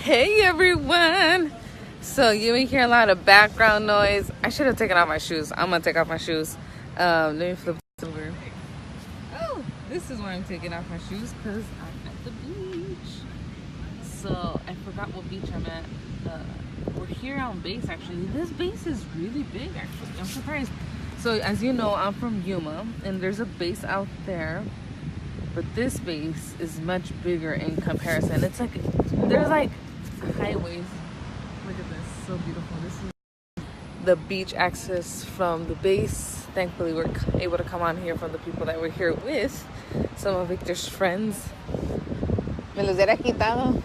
Hey everyone! So you may hear a lot of background noise. I should have taken off my shoes. I'm gonna take off my shoes. Let me flip this over. Oh, this is why I'm taking off my shoes, because I'm at the beach. So I forgot what beach I'm at. We're here on base actually. This base is really big actually. I'm surprised. So as you know, I'm from Yuma and there's a base out there. But this base is much bigger in comparison. It's like, there's like highways. Look at this, so beautiful. This is the beach access from the base. Thankfully, we're able to come on here from the people that we're here with. Some of Victor's friends. Me los hubiera quitado.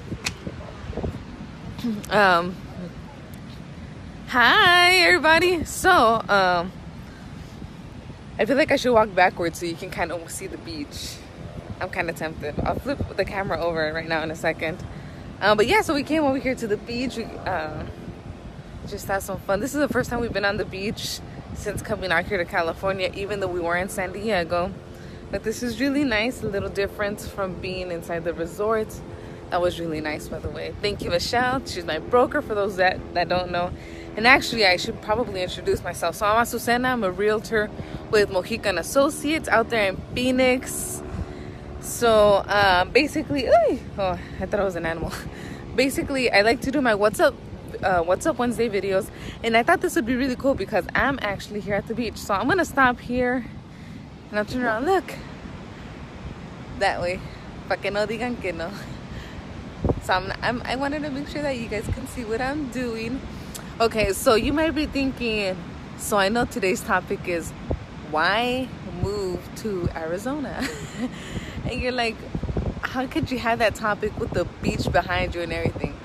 Hi everybody. So, I feel like I should walk backwards so you can kind of see the beach. I'm kind of tempted. I'll flip the camera over right now in a second. But yeah, so we came over here to the beach. We just had some fun. This is the first time we've been on the beach since coming out here to California, even though we were in San Diego. But this is really nice, a little different from being inside the resort. That was really nice, by the way. Thank you, Michelle. She's my broker for those that don't know. And actually, I should probably introduce myself. So I'm Azucena. I'm a realtor with Mojica and Associates out there in Phoenix. So basically, I thought it was an animal. Basically, I like to do my What's Up Wednesday videos, and I thought this would be really cool because I'm actually here at the beach. So I'm gonna stop here and I'll turn around. Look that way, pa que no digan que no. So I wanted to make sure that you guys can see what I'm doing. Okay, so you might be thinking, so I know today's topic is why move to Arizona. And you're like, how could you have that topic with the beach behind you and everything?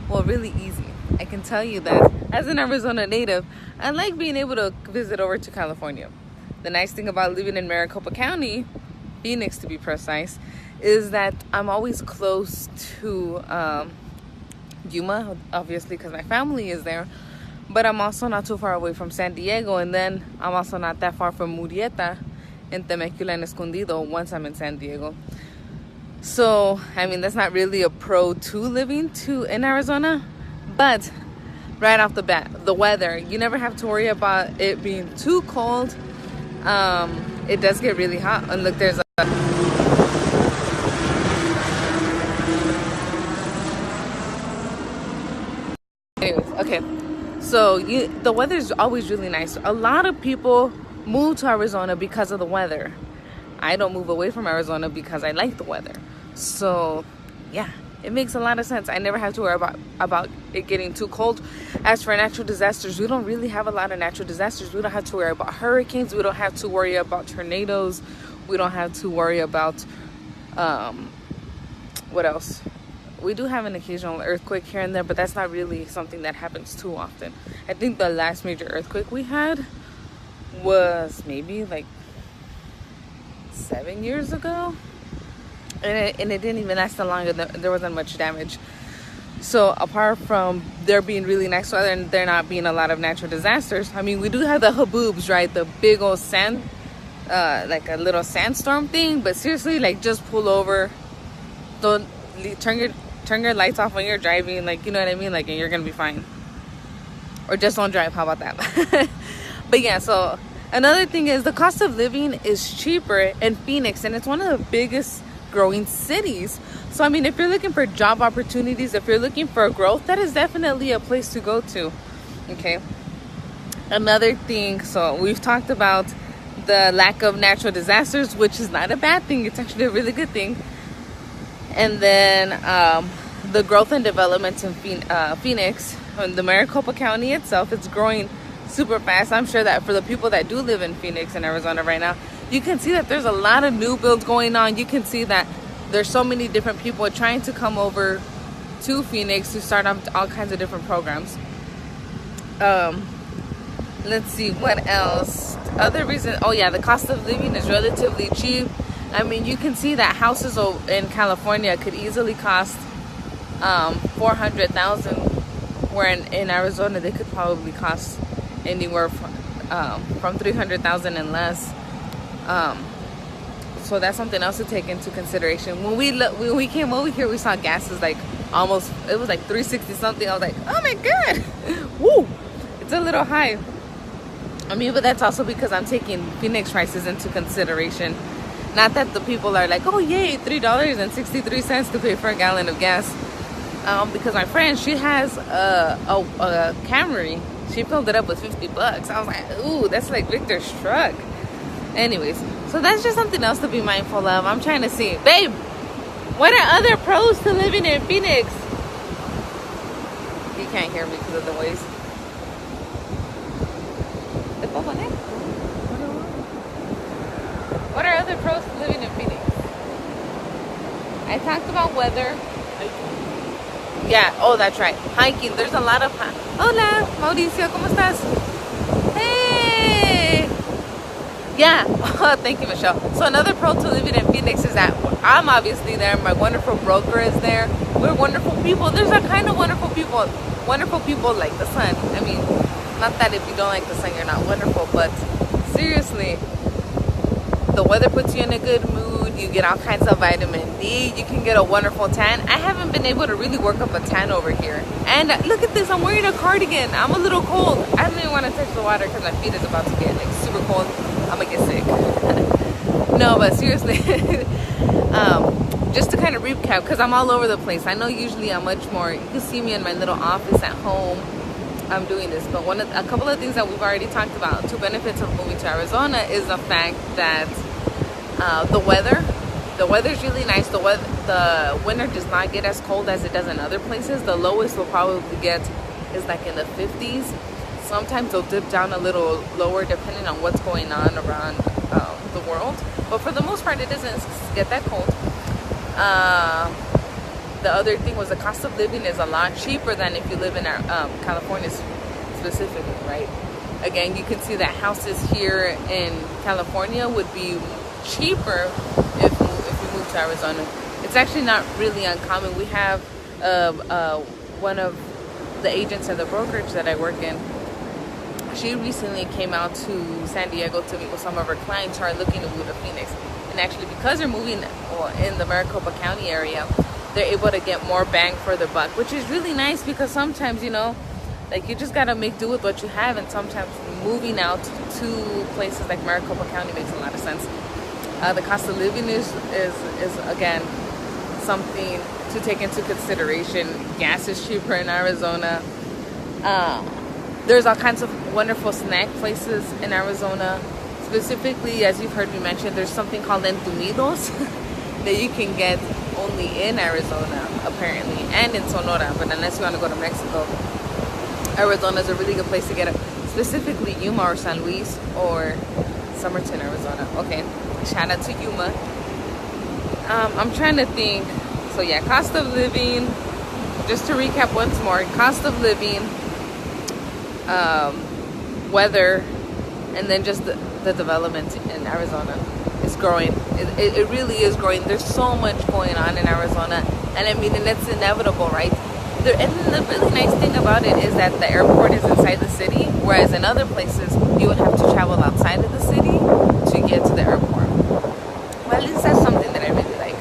Well, really easy. I can tell you that as an Arizona native, I like being able to visit over to California. The nice thing about living in Maricopa County, Phoenix to be precise, is that I'm always close to Yuma, obviously because my family is there. But I'm also not too far away from San Diego, and then I'm also not that far from Murrieta and Temecula and Escondido once I'm in San Diego. So, I mean, that's not really a pro to living in Arizona, but right off the bat, the weather, you never have to worry about it being too cold. It does get really hot, and look, there's a anyways, okay. So the weather is always really nice. A lot of people move to Arizona because of the weather. I don't move away from Arizona because I like the weather. So yeah, it makes a lot of sense. I never have to worry about it getting too cold. As for natural disasters, we don't really have a lot of natural disasters. We don't have to worry about hurricanes. We don't have to worry about tornadoes. We don't have to worry about what else? We do have an occasional earthquake here and there, but that's not really something that happens too often. I think the last major earthquake we had was maybe like 7 years ago. And it didn't even last that long, and there wasn't much damage. So apart from there being really nice weather and there not being a lot of natural disasters, I mean, we do have the haboobs, right? The big old sand, like a little sandstorm thing. But seriously, like, just pull over. Don't turn your lights off when you're driving, like, you know what I mean, like, and you're gonna be fine. Or just don't drive. How about that? But yeah, so another thing is the cost of living is cheaper in Phoenix, and it's one of the biggest growing cities. So I mean, if you're looking for job opportunities, if you're looking for growth, that is definitely a place to go to. Okay, another thing, so we've talked about the lack of natural disasters, which is not a bad thing. It's actually a really good thing. And then the growth and development in Phoenix, the Maricopa County itself, it's growing super fast. I'm sure that for the people that do live in Phoenix and Arizona right now, you can see that there's a lot of new builds going on. You can see that there's so many different people trying to come over to Phoenix to start up all kinds of different programs. Let's see, what else? Other reason, oh yeah, the cost of living is relatively cheap. I mean, you can see that houses in California could easily cost $400,000, where in Arizona they could probably cost anywhere from $300,000 and less. So that's something else to take into consideration. When we came over here, we saw gas is like almost, it was like 360 something. I was like, oh my god, woo, it's a little high. I mean, but that's also because I'm taking Phoenix prices into consideration. Not that the people are like, oh yay, $3.63 to pay for a gallon of gas. Because my friend, she has a Camry. She filled it up with $50. I was like, ooh, that's like Victor's truck. Anyways, so that's just something else to be mindful of. I'm trying to see, babe, what are other pros to living in Phoenix? He can't hear me because of the noise. What are other pros to living in Phoenix? I talked about weather. Yeah, oh, that's right. Hiking. There's a lot of... Hola, Mauricio, ¿cómo estás? Hey! Yeah. Oh, thank you, Michelle. So another pro to living in Phoenix is that I'm obviously there. My wonderful broker is there. We're wonderful people. There's a kind of wonderful people. Wonderful people like the sun. I mean, not that if you don't like the sun, you're not wonderful. But seriously, the weather puts you in a good mood. You get all kinds of vitamin D. You can get a wonderful tan. I haven't been able to really work up a tan over here. And look at this. I'm wearing a cardigan. I'm a little cold. I don't even want to touch the water because my feet is about to get like super cold. I'm going to get sick. No, but seriously. Just to kind of recap, because I'm all over the place. I know usually I'm much more. You can see me in my little office at home. I'm doing this. But a couple of things that we've already talked about. Two benefits of moving to Arizona is the fact that the weather's really nice. The winter does not get as cold as it does in other places. The lowest we'll probably get is like in the 50s. Sometimes they'll dip down a little lower depending on what's going on around the world. But for the most part, it doesn't get that cold. The other thing was the cost of living is a lot cheaper than if you live in California specifically, right? Again, you can see that houses here in California would be cheaper if you move to Arizona. It's actually not really uncommon. We have one of the agents at the brokerage that I work in. She recently came out to San Diego to meet with some of her clients who are looking to move to Phoenix. And actually, because they're moving in the Maricopa County area, they're able to get more bang for the buck, which is really nice because sometimes, you know, like you just gotta make do with what you have, and sometimes moving out to places like Maricopa County makes a lot of sense. The cost of living is again something to take into consideration. Gas is cheaper in Arizona. There's all kinds of wonderful snack places in Arizona. Specifically, as you've heard me mention, there's something called entumidos that you can get only in Arizona, apparently, and in Sonora. But unless you want to go to Mexico, Arizona is a really good place to get it. Specifically, Yuma or San Luis or Somerton, Arizona. Okay, shout out to Yuma. I'm trying to think. So yeah, cost of living. Just to recap once more, cost of living, weather, and then just the development in Arizona is growing. It really is growing. There's so much going on in Arizona, and I mean, and it's inevitable, right? And the really nice thing about it is that the airport is inside the city, whereas in other places you would have to travel outside of the city to get to the airport. Well, at least that's something that I really like.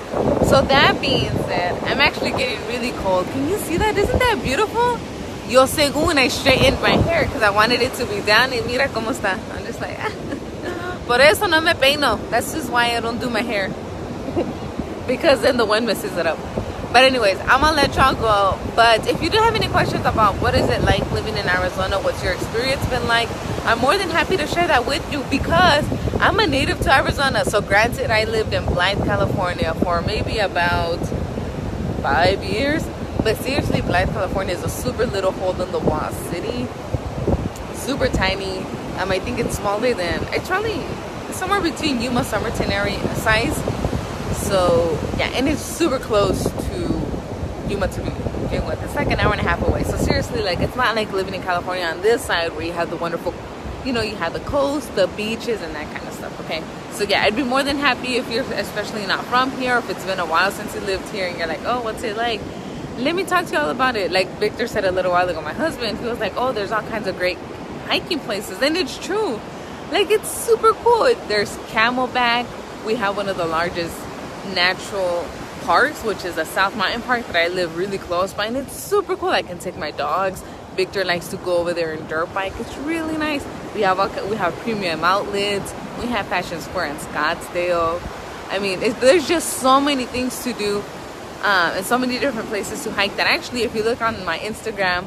So that being said, I'm actually getting really cold. Can you see that? Isn't that beautiful? Yo según I straightened my hair because I wanted it to be down, y mira cómo está. I'm just like, por eso no me peino. That's just why I don't do my hair. Because then the wind messes it up. But anyways, I'm gonna let y'all go. But if you do have any questions about what is it like living in Arizona, what's your experience been like, I'm more than happy to share that with you because I'm a native to Arizona. So granted, I lived in Blythe, California for maybe about 5 years. But seriously, Blythe, California is a super little hole-in-the-wall city. Super tiny. I think it's smaller than, it's probably somewhere between Yuma, Somerton area size. So yeah, and it's super close to Yuma to begin with. It's like an hour and a half away. So seriously, like, it's not like living in California on this side where you have the wonderful, you know, you have the coast, the beaches, and that kind of stuff. Okay, so yeah, I'd be more than happy if you're especially not from here, or if it's been a while since you lived here and you're like, oh, what's it like? Let me talk to you all about it. Like Victor said a little while ago, my husband, he was like, oh, there's all kinds of great hiking places. And it's true. Like, it's super cool. There's Camelback. We have one of the largest natural parks, which is a South Mountain Park that I live really close by, and it's super cool. I can take my dogs. Victor likes to go over there and dirt bike. It's really nice. We have premium outlets. We have Fashion Square in Scottsdale. I mean, there's just so many things to do, and so many different places to hike that actually, if you look on my Instagram,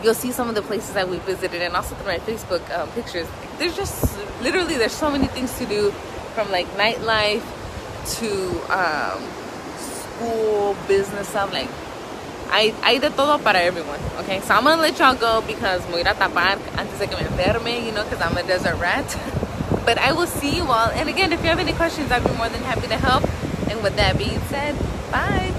you'll see some of the places that we visited, and also through my Facebook pictures. There's just literally, there's so many things to do, from like nightlife to school, business stuff. Like hay de todo para everyone. Okay, so I'm gonna let y'all go because me voy a ir a tapar antes de que me enferme, you know, because I'm a desert rat. But I will see you all, and again, if you have any questions, I'd be more than happy to help. And with that being said, bye.